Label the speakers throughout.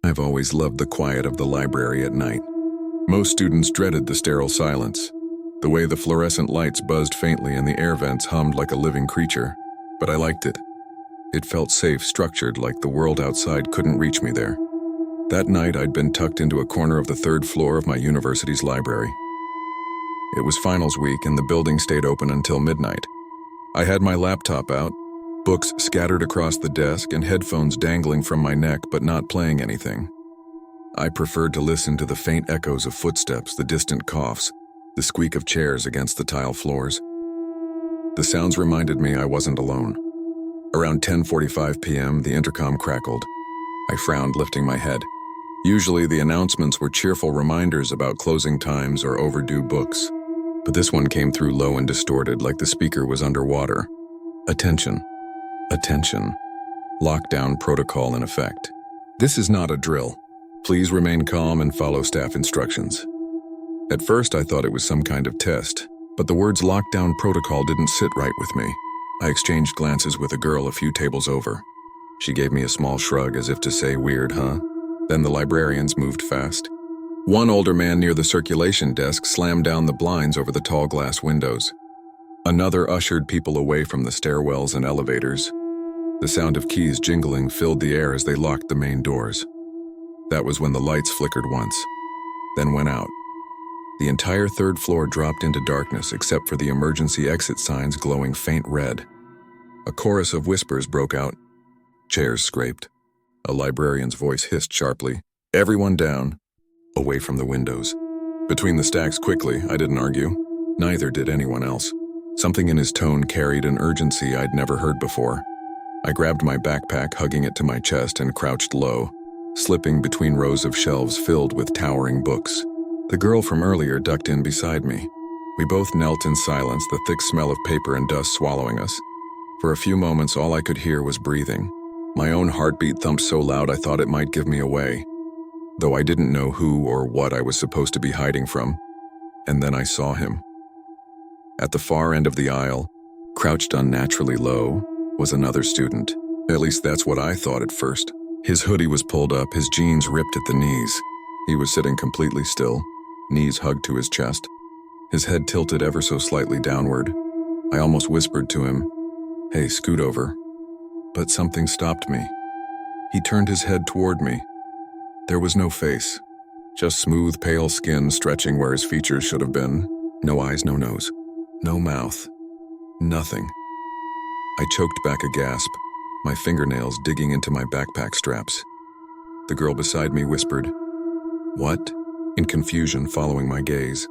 Speaker 1: I've always loved the quiet of the library at night. Most students dreaded the sterile silence, the way the fluorescent lights buzzed faintly and the air vents hummed like a living creature. But I liked it. It felt safe, structured, like the world outside couldn't reach me there. That night, I'd been tucked into a corner of the third floor of my university's library. It was finals week and the building stayed open until midnight. I had my laptop out, books scattered across the desk and headphones dangling from my neck but not playing anything. I preferred to listen to the faint echoes of footsteps, the distant coughs, the squeak of chairs against the tile floors. The sounds reminded me I wasn't alone. Around 10:45 p.m., the intercom crackled. I frowned, lifting my head. Usually the announcements were cheerful reminders about closing times or overdue books, but this one came through low and distorted, like the speaker was underwater. Attention. Attention. Lockdown protocol in effect. This is not a drill. Please remain calm and follow staff instructions. At first I thought it was some kind of test, but the words lockdown protocol didn't sit right with me. I exchanged glances with a girl a few tables over. She gave me a small shrug as if to say, "Weird, huh?" Then the librarians moved fast. One older man near the circulation desk slammed down the blinds over the tall glass windows. Another ushered people away from the stairwells and elevators. The sound of keys jingling filled the air as they locked the main doors. That was when the lights flickered once, then went out. The entire third floor dropped into darkness except for the emergency exit signs glowing faint red. A chorus of whispers broke out. Chairs scraped. A librarian's voice hissed sharply, "Everyone down," away from the windows. Between the stacks quickly, I didn't argue. Neither did anyone else. Something in his tone carried an urgency I'd never heard before. I grabbed my backpack, hugging it to my chest, and crouched low, slipping between rows of shelves filled with towering books. The girl from earlier ducked in beside me. We both knelt in silence, the thick smell of paper and dust swallowing us. For a few moments, all I could hear was breathing. My own heartbeat thumped so loud I thought it might give me away, though I didn't know who or what I was supposed to be hiding from. And then I saw him. At the far end of the aisle, crouched unnaturally low, was another student. At least that's what I thought at first. His hoodie was pulled up, his jeans ripped at the knees. He was sitting completely still, knees hugged to his chest, his head tilted ever so slightly downward. I almost whispered to him, "Hey, scoot over." But something stopped me. He turned his head toward me. There was no face, just smooth, pale skin stretching where his features should have been. No eyes, no nose, no mouth, nothing. I choked back a gasp, my fingernails digging into my backpack straps. The girl beside me whispered, "What?" in confusion following my gaze.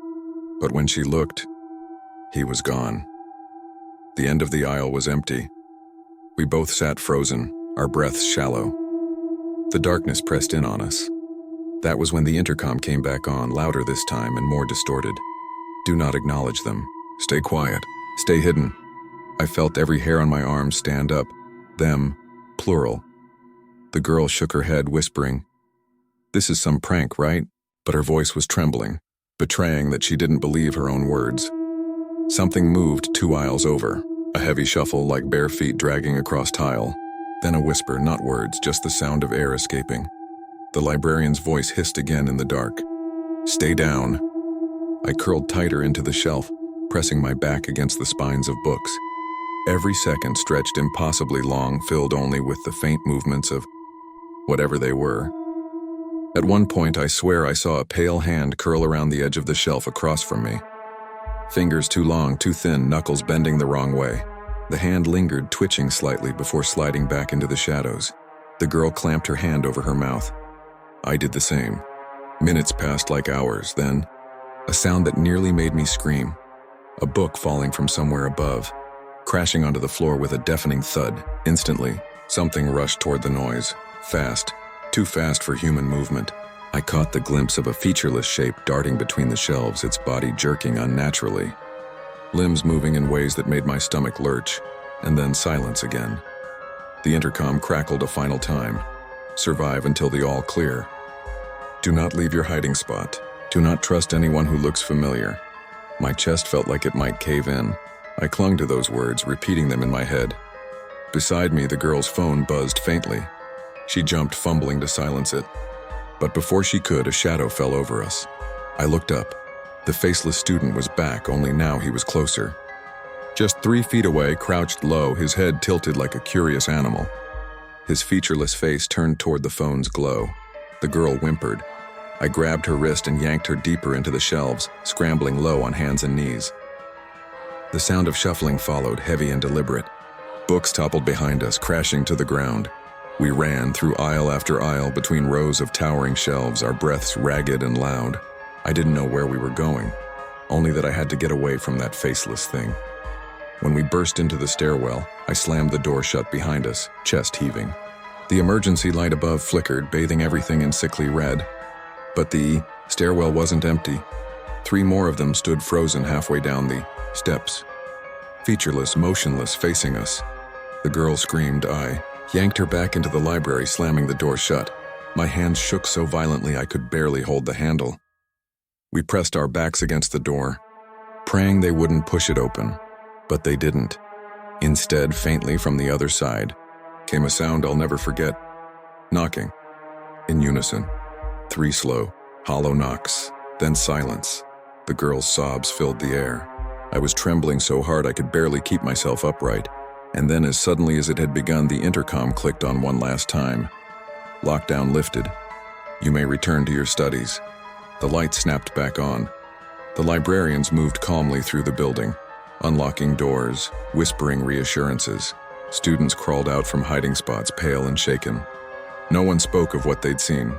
Speaker 1: But when she looked, he was gone. The end of the aisle was empty. We both sat frozen, our breaths shallow. The darkness pressed in on us. That was when the intercom came back on, louder this time and more distorted. "Do not acknowledge them. Stay quiet. Stay hidden." I felt every hair on my arm stand up. Them, plural. The girl shook her head, whispering, "This is some prank, right?" But her voice was trembling, betraying that she didn't believe her own words. Something moved 2 aisles over, a heavy shuffle like bare feet dragging across tile. Then a whisper, not words, just the sound of air escaping. The librarian's voice hissed again in the dark. "Stay down." I curled tighter into the shelf, pressing my back against the spines of books. Every second stretched impossibly long, filled only with the faint movements of whatever they were. At one point, I swear I saw a pale hand curl around the edge of the shelf across from me. Fingers too long, too thin, knuckles bending the wrong way. The hand lingered, twitching slightly before sliding back into the shadows. The girl clamped her hand over her mouth. I did the same. Minutes passed like hours, then a sound that nearly made me scream. A book falling from somewhere above, crashing onto the floor with a deafening thud. Instantly, something rushed toward the noise. Fast, too fast for human movement. I caught the glimpse of a featureless shape darting between the shelves, its body jerking unnaturally. Limbs moving in ways that made my stomach lurch, and then silence again. The intercom crackled a final time. "Survive until the all clear. Do not leave your hiding spot. Do not trust anyone who looks familiar." My chest felt like it might cave in. I clung to those words, repeating them in my head. Beside me, the girl's phone buzzed faintly. She jumped, fumbling to silence it. But before she could, a shadow fell over us. I looked up. The faceless student was back, only now he was closer. Just 3 feet away, crouched low, his head tilted like a curious animal. His featureless face turned toward the phone's glow. The girl whimpered. I grabbed her wrist and yanked her deeper into the shelves, scrambling low on hands and knees. The sound of shuffling followed, heavy and deliberate. Books toppled behind us, crashing to the ground. We ran through aisle after aisle between rows of towering shelves, our breaths ragged and loud. I didn't know where we were going, only that I had to get away from that faceless thing. When we burst into the stairwell, I slammed the door shut behind us, chest heaving. The emergency light above flickered, bathing everything in sickly red. But the stairwell wasn't empty. 3 more of them stood frozen halfway down the steps. Featureless, motionless, facing us. The girl screamed. I yanked her back into the library, slamming the door shut. My hands shook so violently I could barely hold the handle. We pressed our backs against the door, praying they wouldn't push it open. But they didn't. Instead, faintly from the other side, came a sound I'll never forget. Knocking. In unison. 3 slow, hollow knocks, then silence. The girl's sobs filled the air. I was trembling so hard I could barely keep myself upright. And then, as suddenly as it had begun, the intercom clicked on one last time. Lockdown lifted. You may return to your studies. The light snapped back on. The librarians moved calmly through the building, unlocking doors, whispering reassurances. Students crawled out from hiding spots, pale and shaken. No one spoke of what they'd seen.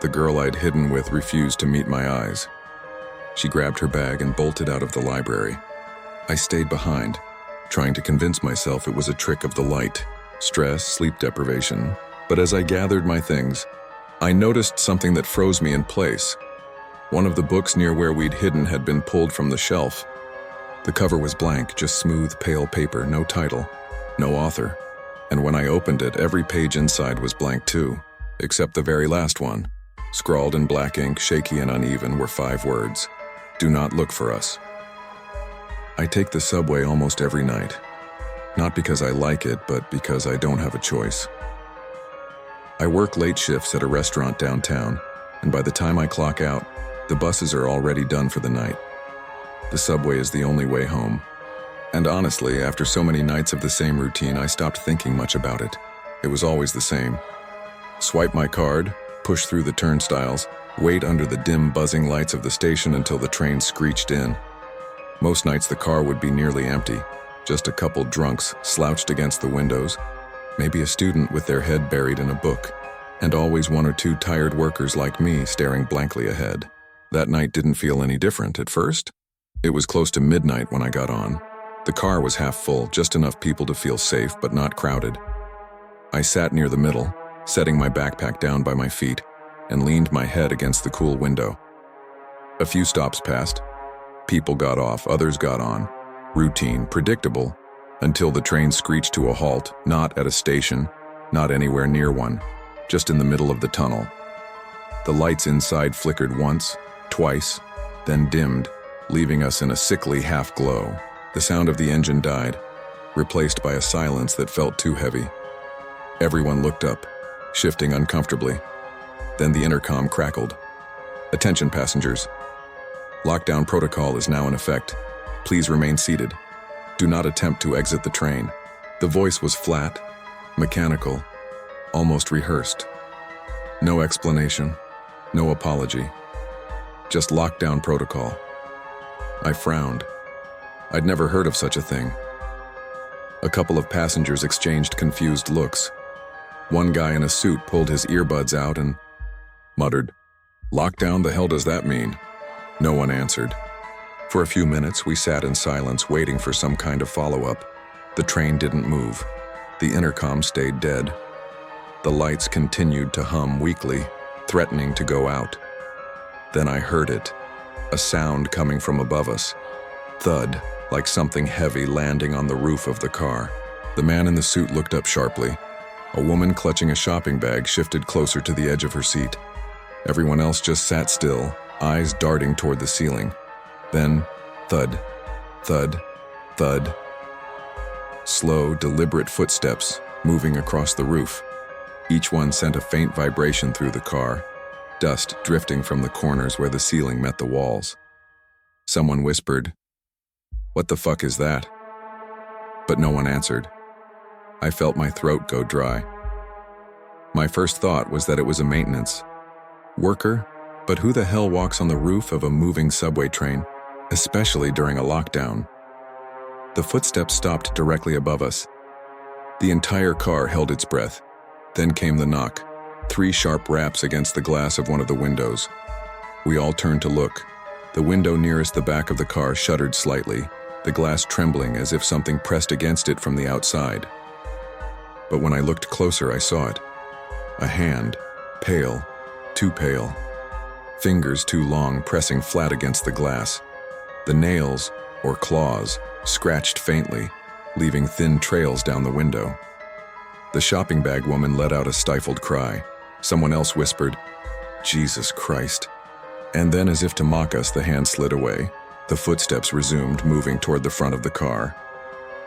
Speaker 1: The girl I'd hidden with refused to meet my eyes. She grabbed her bag and bolted out of the library. I stayed behind, trying to convince myself it was a trick of the light, stress, sleep deprivation. But as I gathered my things, I noticed something that froze me in place. One of the books near where we'd hidden had been pulled from the shelf. The cover was blank, just smooth, pale paper, no title, no author. And when I opened it, every page inside was blank too, except the very last one. Scrawled in black ink, shaky and uneven, were 5 words. Do not look for us. I take the subway almost every night. Not because I like it, but because I don't have a choice. I work late shifts at a restaurant downtown, and by the time I clock out, the buses are already done for the night. The subway is the only way home. And honestly, after so many nights of the same routine, I stopped thinking much about it. It was always the same. Swipe my card, push through the turnstiles, wait under the dim buzzing lights of the station until the train screeched in. Most nights the car would be nearly empty, just a couple drunks slouched against the windows, maybe a student with their head buried in a book, and always 1 or 2 tired workers like me staring blankly ahead. That night didn't feel any different at first. It was close to midnight when I got on. The car was half full, just enough people to feel safe but not crowded. I sat near the middle, setting my backpack down by my feet, and leaned my head against the cool window. A few stops passed. People got off, others got on. Routine, predictable, until the train screeched to a halt, not at a station, not anywhere near one, just in the middle of the tunnel. The lights inside flickered once, twice, then dimmed, leaving us in a sickly half-glow. The sound of the engine died, replaced by a silence that felt too heavy. Everyone looked up, shifting uncomfortably. Then the intercom crackled. Attention passengers. Lockdown protocol is now in effect. Please remain seated. Do not attempt to exit the train. The voice was flat, mechanical, almost rehearsed. No explanation, no apology. Just lockdown protocol. I frowned. I'd never heard of such a thing. A couple of passengers exchanged confused looks. One guy in a suit pulled his earbuds out and muttered, "Lockdown, the hell does that mean?" No one answered. For a few minutes, we sat in silence, waiting for some kind of follow-up. The train didn't move. The intercom stayed dead. The lights continued to hum weakly, threatening to go out. Then I heard it, a sound coming from above us. Thud, like something heavy landing on the roof of the car. The man in the suit looked up sharply. A woman clutching a shopping bag shifted closer to the edge of her seat. Everyone else just sat still, eyes darting toward the ceiling. Then, thud, thud, thud. Slow, deliberate footsteps moving across the roof. Each one sent a faint vibration through the car. dust drifting from the corners where the ceiling met the walls. Someone whispered, "What the fuck is that?" But no one answered. I felt my throat go dry. My first thought was that it was a maintenance worker, but who the hell walks on the roof of a moving subway train, especially during a lockdown? The footsteps stopped directly above us. The entire car held its breath. Then came the knock, 3 sharp raps against the glass of one of the windows. We all turned to look. The window nearest the back of the car shuddered slightly, the glass trembling as if something pressed against it from the outside. But when I looked closer, I saw it. A hand, pale, too pale. Fingers too long pressing flat against the glass. The nails, or claws, scratched faintly, leaving thin trails down the window. The shopping bag woman let out a stifled cry. Someone else whispered, "Jesus Christ." And then, as if to mock us, the hand slid away. The footsteps resumed, moving toward the front of the car.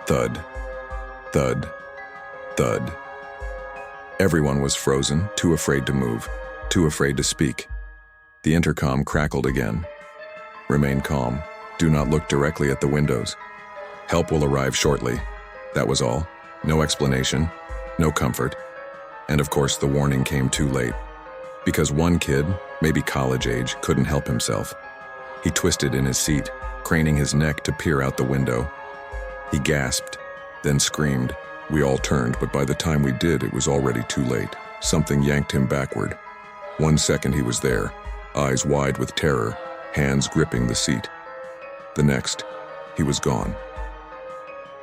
Speaker 1: Thud, thud, thud. Everyone was frozen, too afraid to move, too afraid to speak. The intercom crackled again. "Remain calm. Do not look directly at the windows. Help will arrive shortly." That was all. No explanation, no comfort. And of course, the warning came too late. Because one kid, maybe college age, couldn't help himself. He twisted in his seat, craning his neck to peer out the window. He gasped, then screamed. We all turned, but by the time we did, it was already too late. Something yanked him backward. 1 second he was there, eyes wide with terror, hands gripping the seat. The next, he was gone.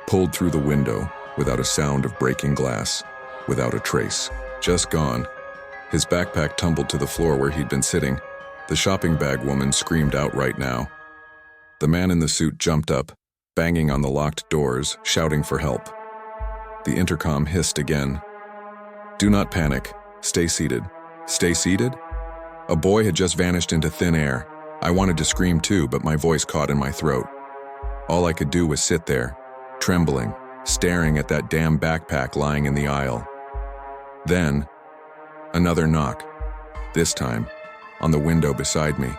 Speaker 1: Pulled through the window, without a sound of breaking glass, without a trace. Just gone. His backpack tumbled to the floor where he'd been sitting. The shopping bag woman screamed outright now. The man in the suit jumped up, banging on the locked doors, shouting for help. The intercom hissed again. "Do not panic. Stay seated." Stay seated? A boy had just vanished into thin air. I wanted to scream too, but my voice caught in my throat. All I could do was sit there, trembling, staring at that damn backpack lying in the aisle. Then, another knock. This time, on the window beside me.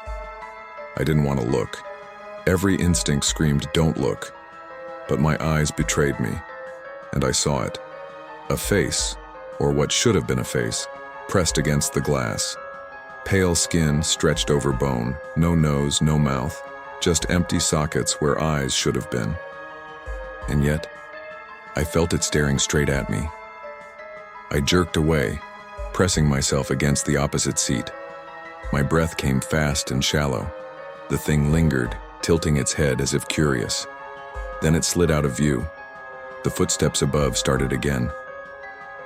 Speaker 1: I didn't want to look. Every instinct screamed, "Don't look." But my eyes betrayed me, and I saw it. A face, or what should have been a face, pressed against the glass. Pale skin stretched over bone, no nose, no mouth, just empty sockets where eyes should have been. And yet, I felt it staring straight at me. I jerked away, pressing myself against the opposite seat. My breath came fast and shallow. The thing lingered, tilting its head as if curious. Then it slid out of view. The footsteps above started again.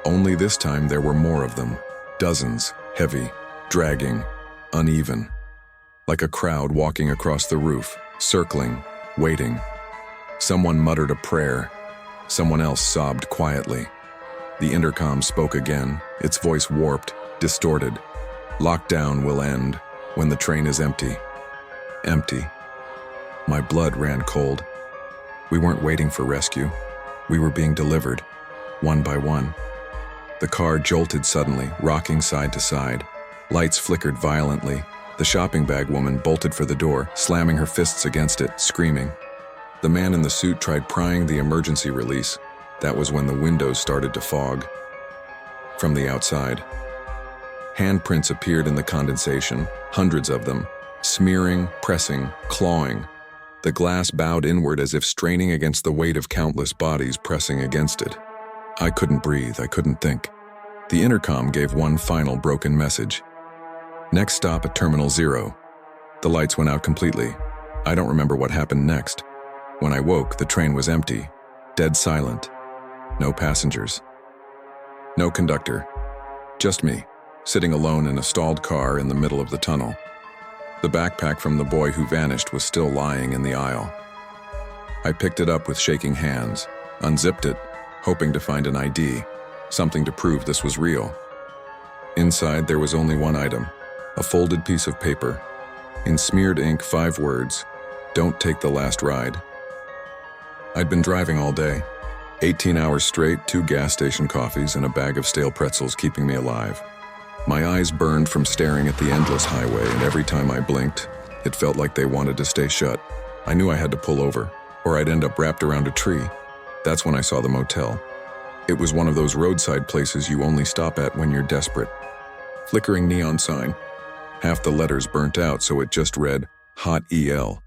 Speaker 1: Only this time there were more of them. Dozens, heavy, dragging, uneven. Like a crowd walking across the roof, circling, waiting. Someone muttered a prayer. Someone else sobbed quietly. The intercom spoke again, its voice warped, distorted. "Lockdown will end when the train is empty." Empty. My blood ran cold. We weren't waiting for rescue. We were being delivered, one by one. The car jolted suddenly, rocking side to side. Lights flickered violently. The shopping bag woman bolted for the door, slamming her fists against it, screaming. The man in the suit tried prying the emergency release. That was when the windows started to fog. From the outside, handprints appeared in the condensation, hundreds of them, smearing, pressing, clawing. The glass bowed inward as if straining against the weight of countless bodies pressing against it. I couldn't breathe, I couldn't think. The intercom gave one final broken message. "Next stop at Terminal 0. The lights went out completely. I don't remember what happened next. When I woke, the train was empty, dead silent. No passengers. No conductor. Just me, sitting alone in a stalled car in the middle of the tunnel. The backpack from the boy who vanished was still lying in the aisle. I picked it up with shaking hands, unzipped it, hoping to find an ID, something to prove this was real. Inside, there was only one item, a folded piece of paper. In smeared ink, 5 words, "Don't take the last ride." I'd been driving all day, 18 hours straight, 2 gas station coffees, and a bag of stale pretzels keeping me alive. My eyes burned from staring at the endless highway, and every time I blinked, it felt like they wanted to stay shut. I knew I had to pull over, or I'd end up wrapped around a tree. That's when I saw the motel. It was one of those roadside places you only stop at when you're desperate. Flickering neon sign. Half the letters burnt out, so it just read, Hot EL.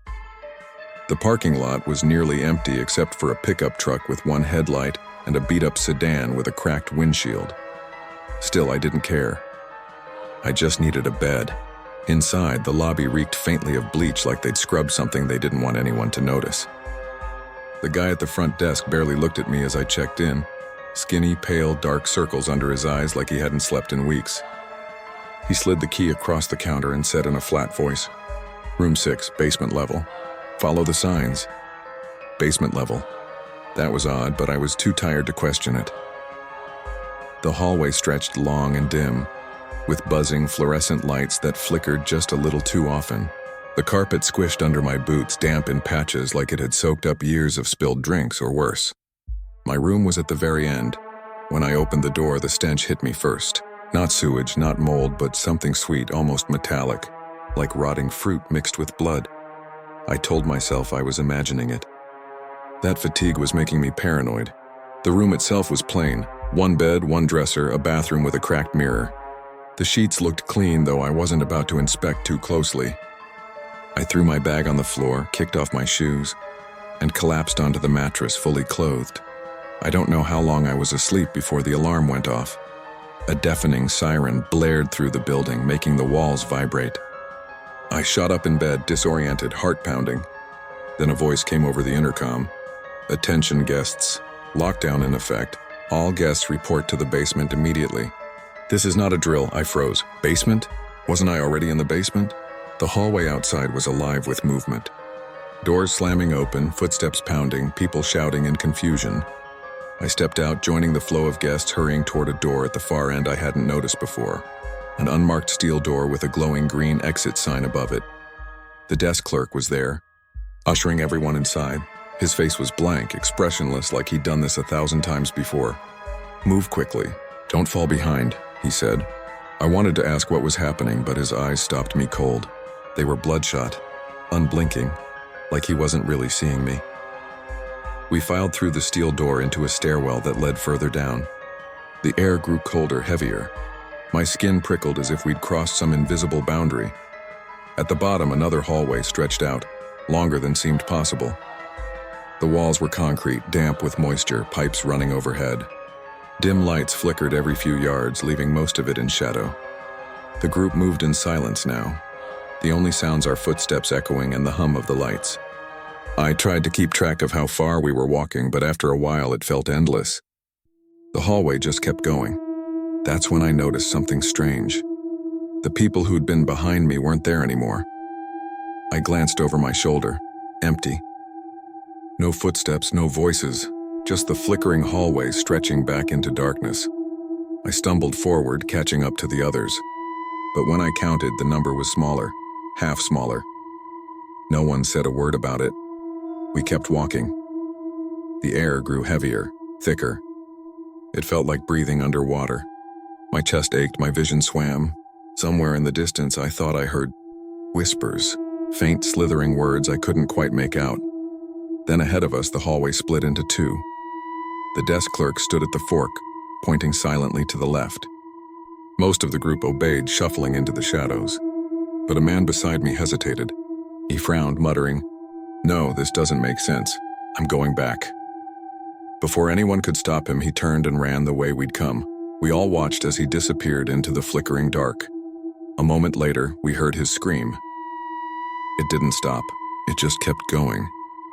Speaker 1: The parking lot was nearly empty except for a pickup truck with one headlight and a beat-up sedan with a cracked windshield. Still, I didn't care. I just needed a bed. Inside, the lobby reeked faintly of bleach, like they'd scrubbed something they didn't want anyone to notice. The guy at the front desk barely looked at me as I checked in. Skinny, pale, dark circles under his eyes like he hadn't slept in weeks. He slid the key across the counter and said in a flat voice, Room 6, basement level. Follow the signs. Basement level. That was odd, but I was too tired to question it. The hallway stretched long and dim, with buzzing fluorescent lights that flickered just a little too often. The carpet squished under my boots, damp in patches like it had soaked up years of spilled drinks or worse. My room was at the very end. When I opened the door, the stench hit me first. Not sewage, not mold, but something sweet, almost metallic, like rotting fruit mixed with blood. I told myself I was imagining it. That fatigue was making me paranoid. The room itself was plain. One bed, one dresser, a bathroom with a cracked mirror. The sheets looked clean, though I wasn't about to inspect too closely. I threw my bag on the floor, kicked off my shoes, and collapsed onto the mattress, fully clothed. I don't know how long I was asleep before the alarm went off. A deafening siren blared through the building, making the walls vibrate. I shot up in bed, disoriented, heart pounding. Then a voice came over the intercom. Attention guests. Lockdown in effect. All guests report to the basement immediately. This is not a drill, I froze. Basement? Wasn't I already in the basement? The hallway outside was alive with movement. Doors slamming open, footsteps pounding, people shouting in confusion. I stepped out, joining the flow of guests hurrying toward a door at the far end I hadn't noticed before. An unmarked steel door with a glowing green exit sign above it. The desk clerk was there, ushering everyone inside. His face was blank, expressionless, like he'd done this 1,000 times before. Move quickly. Don't fall behind, he said. I wanted to ask what was happening, but his eyes stopped me cold. They were bloodshot, unblinking, like he wasn't really seeing me. We filed through the steel door into a stairwell that led further down. The air grew colder, heavier. My skin prickled as if we'd crossed some invisible boundary. At the bottom, another hallway stretched out, longer than seemed possible. The walls were concrete, damp with moisture, pipes running overhead. Dim lights flickered every few yards, leaving most of it in shadow. The group moved in silence now. The only sounds are footsteps echoing and the hum of the lights. I tried to keep track of how far we were walking, but after a while it felt endless. The hallway just kept going. That's when I noticed something strange. The people who'd been behind me weren't there anymore. I glanced over my shoulder. Empty. No footsteps, no voices, just the flickering hallway stretching back into darkness. I stumbled forward, catching up to the others. But when I counted, the number was smaller, half smaller. No one said a word about it. We kept walking. The air grew heavier, thicker. It felt like breathing underwater. My chest ached, my vision swam. Somewhere in the distance, I thought I heard whispers, faint slithering words I couldn't quite make out. Then ahead of us, the hallway split into two. The desk clerk stood at the fork, pointing silently to the left. Most of the group obeyed, shuffling into the shadows. But a man beside me hesitated. He frowned, muttering, "No, this doesn't make sense. I'm going back." Before anyone could stop him, he turned and ran the way we'd come. We all watched as he disappeared into the flickering dark. A moment later, we heard his scream. It didn't stop. It just kept going,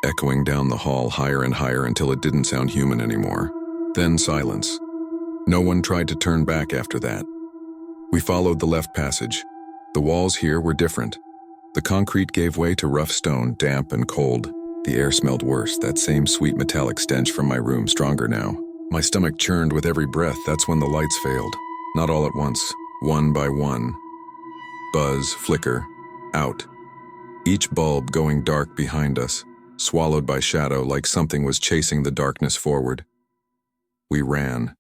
Speaker 1: echoing down the hall higher and higher until it didn't sound human anymore. Then silence. No one tried to turn back after that. We followed the left passage. The walls here were different. The concrete gave way to rough stone, damp and cold. The air smelled worse, that same sweet metallic stench from my room, stronger now. My stomach churned with every breath. That's when the lights failed. Not all at once, one by one. Buzz, flicker, out. Each bulb going dark behind us, swallowed by shadow like something was chasing the darkness forward. We ran.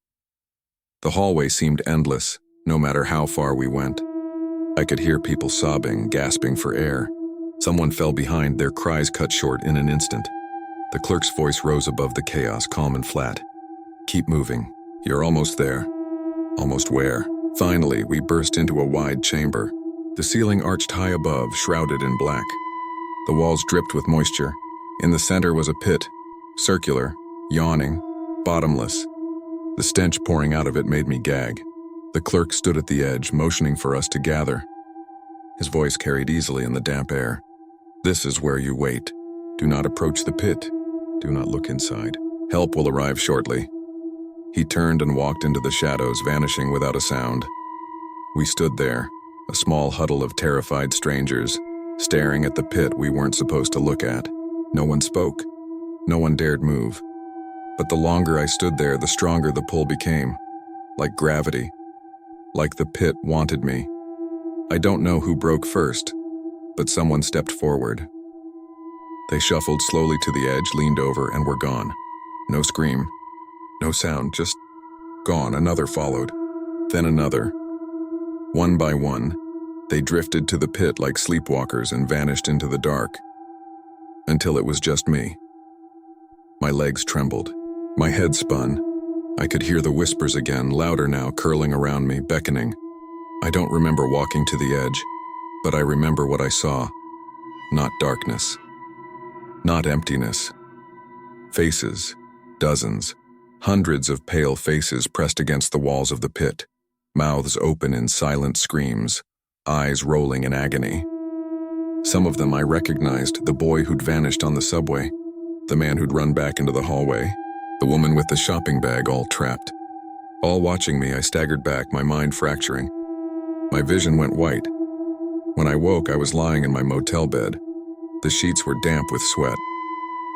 Speaker 1: The hallway seemed endless, no matter how far we went. I could hear people sobbing, gasping for air. Someone fell behind, their cries cut short in an instant. The clerk's voice rose above the chaos, calm and flat. "Keep moving. You're almost there." Almost where? Finally, we burst into a wide chamber. The ceiling arched high above, shrouded in black. The walls dripped with moisture. In the center was a pit, circular, yawning, bottomless. The stench pouring out of it made me gag. The clerk stood at the edge, motioning for us to gather. His voice carried easily in the damp air. "This is where you wait. Do not approach the pit. Do not look inside. Help will arrive shortly." He turned and walked into the shadows, vanishing without a sound. We stood there, a small huddle of terrified strangers, staring at the pit we weren't supposed to look at. No one spoke. No one dared move. But the longer I stood there, the stronger the pull became. Like gravity. Like the pit wanted me. I don't know who broke first, but someone stepped forward. They shuffled slowly to the edge, leaned over, and were gone. No scream. No sound, just gone. Another followed. Then another. One by one, they drifted to the pit like sleepwalkers and vanished into the dark. Until it was just me. My legs trembled. My head spun. I could hear the whispers again, louder now, curling around me, beckoning. I don't remember walking to the edge, but I remember what I saw. Not darkness. Not emptiness. Faces. Dozens. Hundreds of pale faces pressed against the walls of the pit, mouths open in silent screams, eyes rolling in agony. Some of them I recognized, the boy who'd vanished on the subway, the man who'd run back into the hallway, the woman with the shopping bag all trapped. All watching me, I staggered back, my mind fracturing. My vision went white. When I woke, I was lying in my motel bed. The sheets were damp with sweat.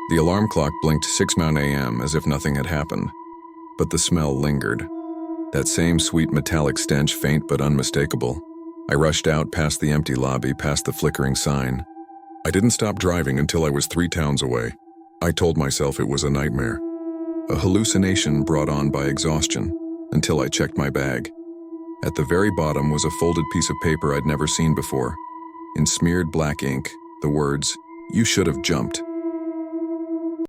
Speaker 1: The alarm clock blinked 6 a.m. as if nothing had happened. But the smell lingered. That same sweet metallic stench, faint but unmistakable. I rushed out past the empty lobby, past the flickering sign. I didn't stop driving until I was 3 towns away. I told myself it was a nightmare. A hallucination brought on by exhaustion, until I checked my bag. At the very bottom was a folded piece of paper I'd never seen before. In smeared black ink, the words, "You should have jumped."